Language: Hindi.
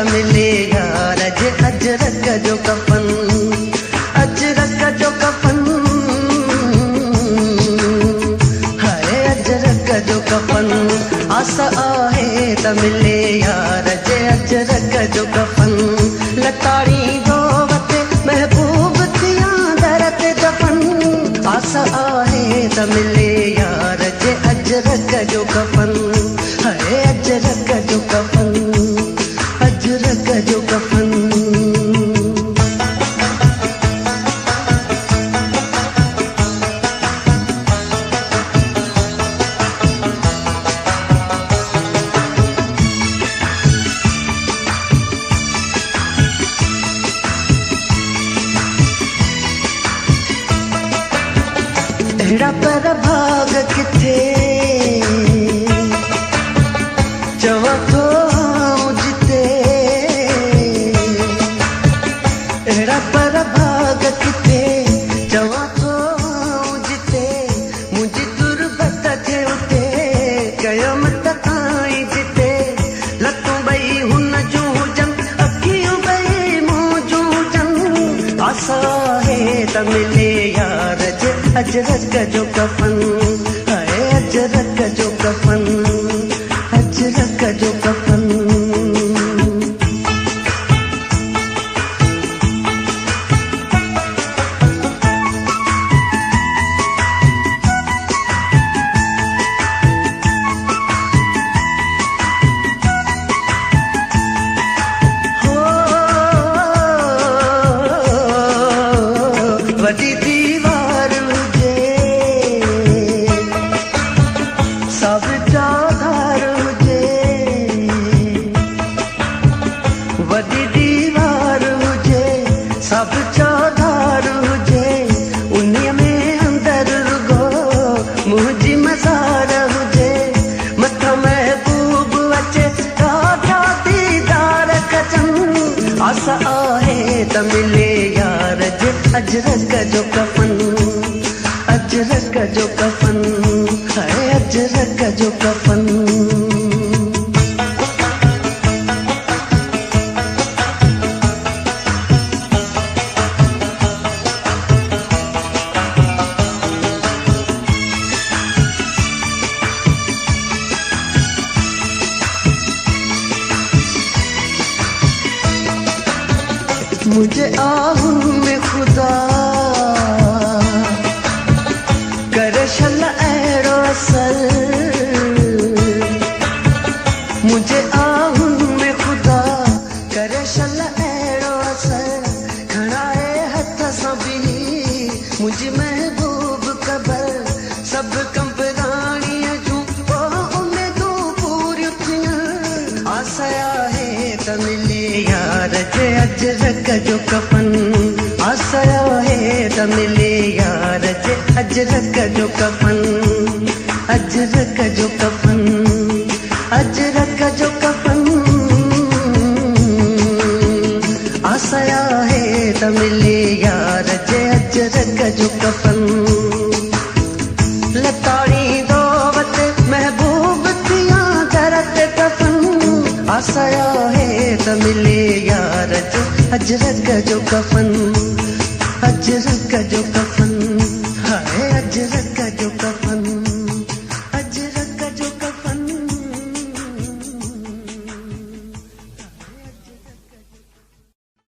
त मिले यार जे अजरक जो कफन, अजरक जो कफन, हाय अजरक जो कफन। आसा आहे त मिले यार जे अजरक जो कफन, लताड़ी दो वते महबूब थिया दर ते दफन। आसा आहे त मिले यार जे अजरक जो कफन, हाय अजरक जो कफन, अजरक जो कफन। अहिड़ा पर भाग किथे चवां थो आऊं जिते, अहिड़ा पर भाग किथे चवां थो आऊं जिते, मुंहिंजी तुरबत थे उते क़यामत ताईं जिते। लतूं ॿई हुन जूं हुजनि, अखियूं ॿई मूं जूं हुजनि। आसा आहे त मिले यार जे अजरक जो कफन, हाय अजरक जो कफन, अजरक जो कफन। वॾी दीवार हुजे साबित आधार हुजे, वॾी दीवार हुजे साबित आधार हुजे, उन्हीअ में अंदर रुगो मुंहिंजी मज़ार हुजे। मथां महबूब अचे ॾाढा दीदार कजनि। आसा आहे त मिले यार जे अजरक जो कफन, अजरक जो कफन, हाय अजरक जो कफन। मुझे आहूं में खुदा करे शल अहिड़ो असर, मुझे आहूं में खुदा करे शल अहिड़ो असर। खणाए हथ सां बि मुंहिंजी महबूब क़बर, सभु कंबराणीअ जूं उमेदूं पूरियूं थियूं। आसा आहे त मिले यार जे अजरक जो कफन, आसा आहे त मिले यार जे अजरक जो कफन, अजरक जो कफन, अजरक जो कफन। आसा आहे त मिले यार जे अजरक जो कफन, लताड़ी दो वते महबूब थिया दर ते दफन। आसा आहे त मिले यार जे अजरक जो कफन, अजरक जो कफन।